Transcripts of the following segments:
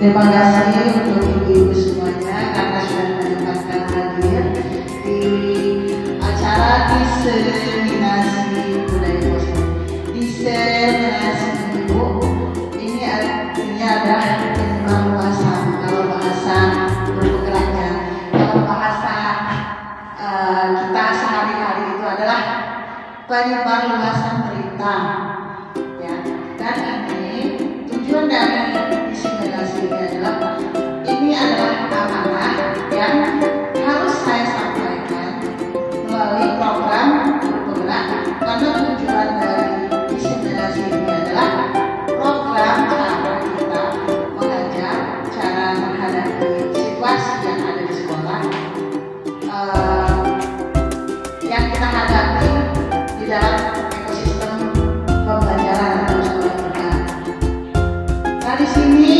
Terima kasih untuk ibu-ibu semuanya karena sudah menyempatkan hadir di acara diseminasi budaya positif. Diseminasi ibu ini artinya adalah penyebarluasan. Kalau bahasa bergeraknya, kalau bahasa kita sehari-hari itu adalah penyebarluasan berita. Ya, dan ini tujuan dari diseminasi ini adalah amanah yang harus saya sampaikan melalui program bergerak, karena tujuan dari diseminasi ini adalah program cara kita mengajar cara menghadapi situasi yang ada di sekolah yang kita hadapi di dalam ekosistem pembelajaran atau sekolah kita. Nah, di sini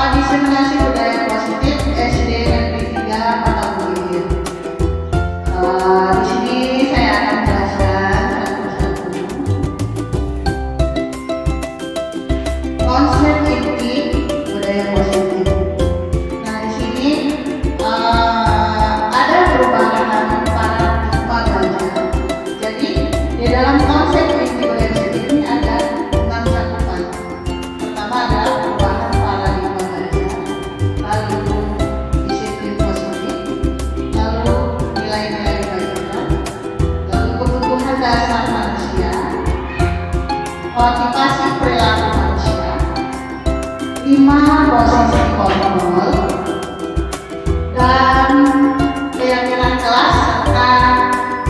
diseminasi budaya positif SD Negeri 3 Patabulir. Di sini saya akan jelaskan satu-satu konsep inti budaya positif. Nah, di sini ada perubahan paradigma belajar. Jadi di dalam konsep inti budaya positif ini ada 6 cakupan. Pertama adalah perubahan paradigma belajar, lalu disiplin positif, lalu nilai-nilai belajar, lalu kebutuhan dasar manusia, motivasi perilaku manusia, 5 posisi kontrol, dan keyakinan kelas serta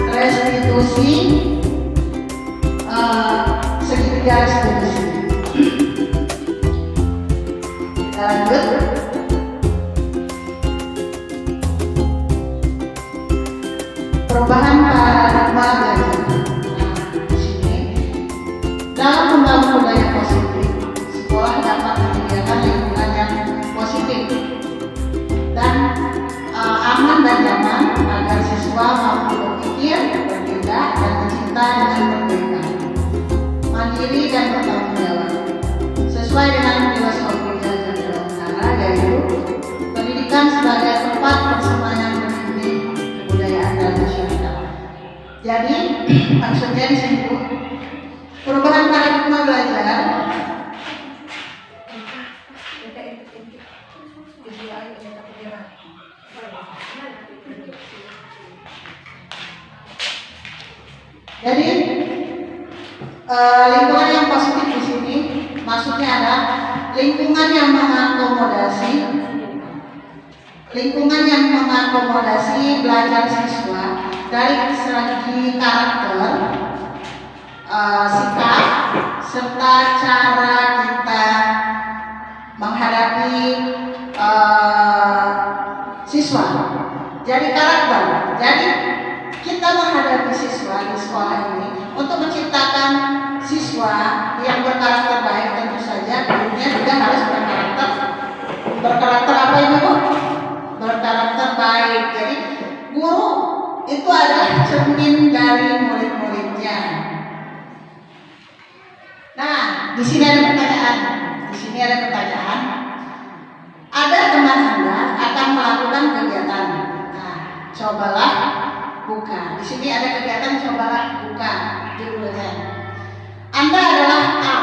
restitusi segitiga restitusi. Kita lanjut. Perubahan paradigma belajar. Di sini dalam membangun budaya positif, sekolah dapat menyediakan lingkungan yang positif dan aman dan nyaman agar siswa mampu berpikir, berbeda dan mencinta dengan berbeda, mandiri dan bertanggung jawab, sesuai dengan filosofi belajar berencana, yaitu pendidikan sebagai tempat persemaian pendidik kebudayaan dan masyarakat. Jadi maksudnya di sini perubahan paradigma belajar jadi lingkungan yang positif di sini maksudnya adalah lingkungan yang mengakomodasi belajar siswa dari segi karakter, sikap, serta cara kita menghadapi siswa. Jadi karakter. Jadi kita menghadapi siswa di sekolah ini untuk menciptakan siswa yang berkarakter baik, tentu saja gurunya juga harus berkarakter apa ini Bu? Berkarakter baik. Jadi guru itu adalah cermin dari murid-muridnya. Nah, di sini ada pertanyaan. Ada teman Anda akan melakukan kegiatan. Nah, cobalah buka. Di sini ada kegiatan, cobalah buka judulnya. Anda adalah A.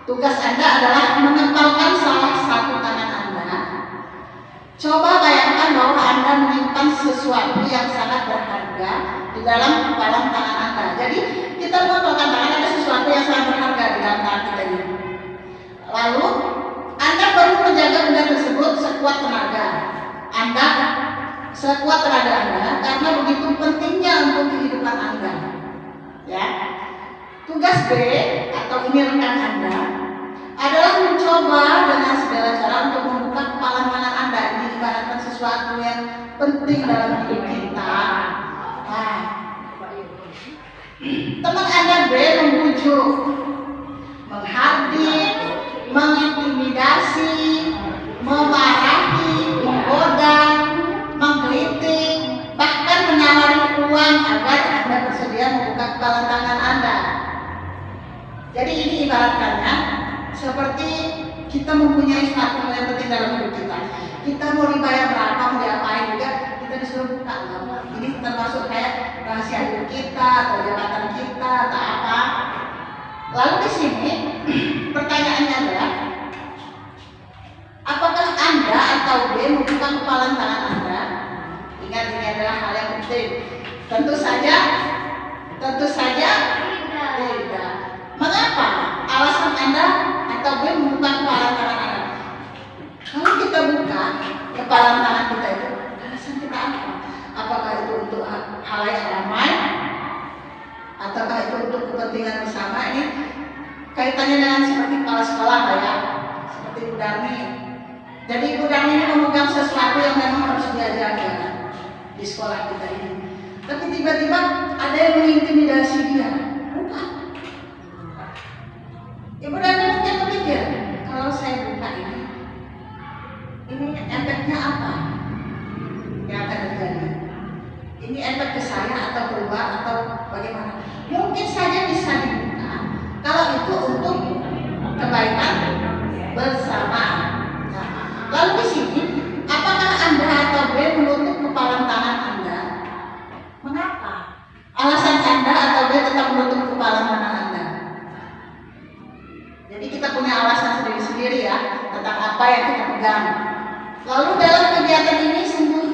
Tugas Anda adalah menempelkan salah satu tangan Anda. Coba bayangkan bahwa Anda menyimpan sesuatu yang sangat berharga di dalam kempalan tangan Anda. Jadi kita menempelkan tangan, ada sesuatu yang sangat berharga di dalam tangan kita ini. Lalu Anda perlu menjaga benda tersebut sekuat tenaga Anda karena begitu pentingnya untuk kehidupan Anda. Ya. Tugas B atau ini rekan Anda adalah mencoba dengan segala cara untuk membuka kepalan tangan Anda. Ini ibaratkan sesuatu yang penting dalam hidup kita. Nah, teman Anda B membujuk, menghardik, mengintimidasi, memarahi, menggoda, menggelitik, bahkan menawari uang agar Anda bersedia membuka kepalan tangan Anda. Jadi ini ibaratkannya seperti kita mempunyai suatu yang penting dalam hidup kita. Kita mau dibayar berapa, mau diapain juga, kita disuruh buka. Ini termasuk kayak rahasia hidup kita atau jabatan kita atau apa. Lalu di sini pertanyaannya adalah, apakah Anda atau B membuka kepalan tangan Anda? Ingat, ini adalah hal yang penting. Tentu saja tidak. Mengapa? Alasan Anda atau B membuka kepalan tangan Anda? Kalau kita buka kepalan tangan kita itu, alasan kita apa? Apakah itu untuk halayak ramai? Ataukah itu untuk kepentingan bersama? Ini kaitannya dengan seperti kepala sekolah ya, seperti Bu Darmi. Jadi Bu Darmi ini memegang sesuatu yang memang harus diajarkan di sekolah kita ini. Tapi tiba-tiba ada yang mengintimidasi dia. Bukan. Ibu Darmi mungkin berpikir, kalau saya buka ini efeknya apa yang akan terjadi? Ini efek ke saya atau keluar atau bagaimana? Mungkin saja bisa dibuka kalau itu untuk kebaikan bersama. Nah, lalu di sini, apakah Anda atau B menutup kepalan tangan Anda? Mengapa? Alasan Anda atau B tetap menutup kepalan tangan Anda? Jadi kita punya alasan sendiri-sendiri ya tentang apa yang kita pegang. Lalu dalam kegiatan ini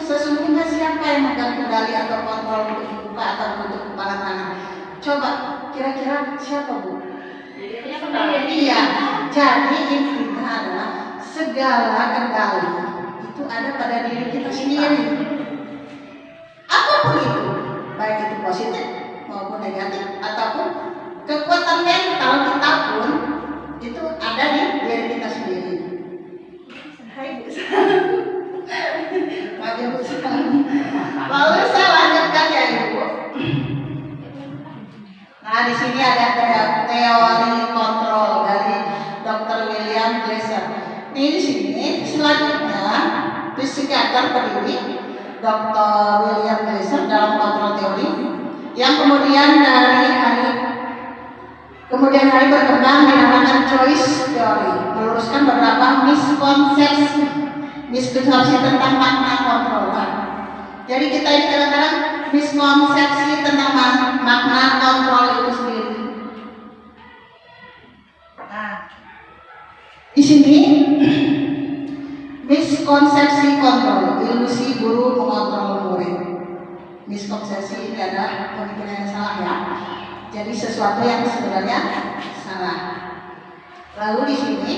sesungguhnya siapa yang megang kendali atau kontrol untuk membuka atau menutup kepalan tangan? Coba kira-kira siapa, Bu? Iya. Jadi intinya adalah segala kendali itu ada pada diri kita sendiri. Apapun itu, baik itu positif maupun negatif ataupun kekuatan mental kita pun itu ada di diri kita sendiri. Lalu saya lanjutkan ya Ibu. Nah di sini ada teori kontrol dari Dr. William Glasser. Ini di sini selanjutnya psikiater pendiri Dr. William Glasser dalam kontrol teori yang kemudian hari berkembang dinamakan choice theory, meluruskan beberapa miskonsepsi tentang makna kontrol. Jadi kita ini kadang-kadang miskonsepsi tentang makna kontrol itu sendiri. Nah, di sini miskonsepsi kontrol, ilusi guru mengontrol murid. Miskonsepsi ini adalah pemikiran yang salah ya. Jadi sesuatu yang sebenarnya salah. Lalu di sini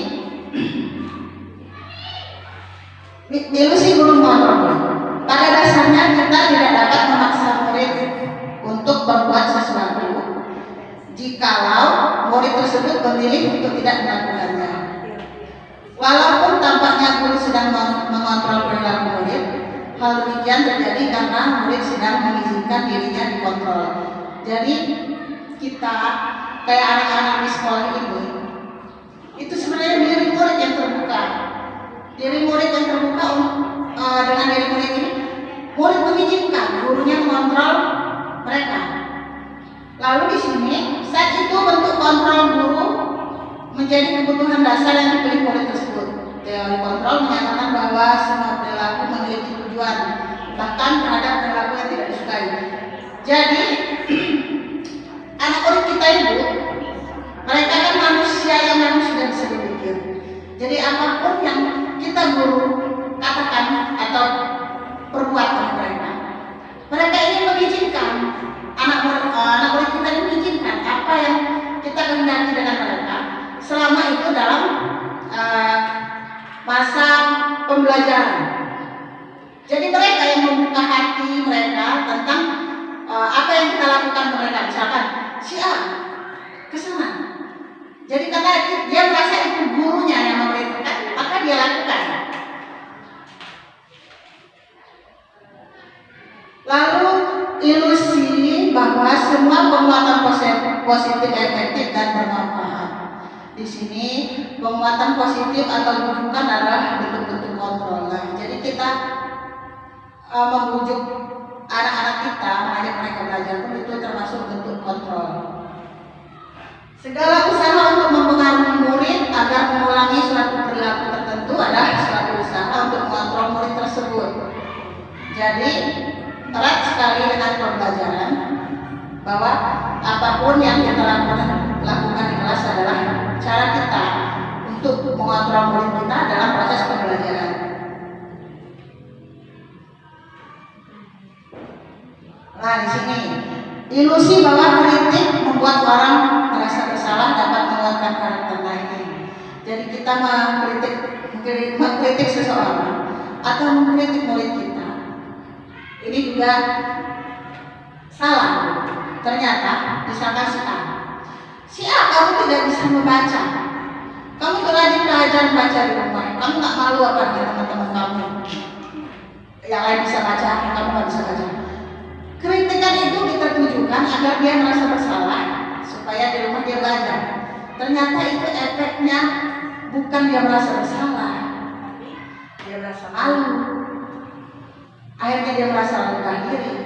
ilusi guru mengontrol. Pada dasarnya kita tidak dapat memaksa murid untuk berbuat sesuatu jikalau murid tersebut memilih untuk tidak melakukannya. Walaupun tampaknya guru sedang mengontrol perilaku murid, hal demikian terjadi karena murid sedang mengizinkan dirinya dikontrol. Jadi kita kayak anak-anak di sekolah ini, itu sebenarnya diri murid yang terbuka. Diri murid yang terbuka dengan diri murid ini, murid mengizinkan gurunya mengontrol mereka. Lalu di sini, saat itu bentuk kontrol guru menjadi kebutuhan dasar yang dipilih murid tersebut. Teori kontrol menyatakan bahwa semua perilaku memiliki tujuan, bahkan terhadap perilaku yang tidak disukai. Jadi anak murid kita itu, mereka kan manusia yang memang sudah bisa berpikir. Jadi apapun yang kita guru katakan atau perbuat pada mereka ini mengizinkan anak murid kita ini mengizinkan apa yang kita kehendaki dengan mereka selama itu dalam masa pembelajaran. Jadi mereka yang membuka hati mereka tentang apa yang kita lakukan ke mereka. Misalkan si A kesana, jadi karena dia merasa itu gurunya yang memerintahkan, maka dia lakukan. Lalu ilusi bahwa semua penguatan positif efektif dan bermanfaat. Di sini penguatan positif atau bukan adalah bentuk-bentuk kontrol. Nah, jadi kita membujuk anak-anak kita, mengajak mereka belajar pun itu termasuk bentuk kontrol. Segala usaha untuk mempengaruhi murid agar mengulangi suatu perilaku tertentu adalah suatu usaha untuk mengontrol murid tersebut. Jadi erat sekali dengan pembelajaran bahwa apapun yang kita lakukan di kelas adalah cara kita untuk mengontrol murid kita dalam proses pembelajaran. Nah, di sini ilusi bahwa kritik membuat orang merasa bersalah dapat menguatkan karakter lainnya. Jadi kita mengkritik seseorang atau mengkritik murid kita, ini juga salah. Ternyata misalkan si A kamu tidak bisa membaca, kamu belajar baca di rumah, kamu nggak malu akan teman-teman kamu yang lain bisa baca, kamu nggak bisa baca. Kritikan itu kita tujukan agar dia merasa bersalah supaya di rumah dia belajar. Ternyata itu efeknya bukan dia merasa bersalah, dia merasa malu. Akhirnya dia merasa rendah diri.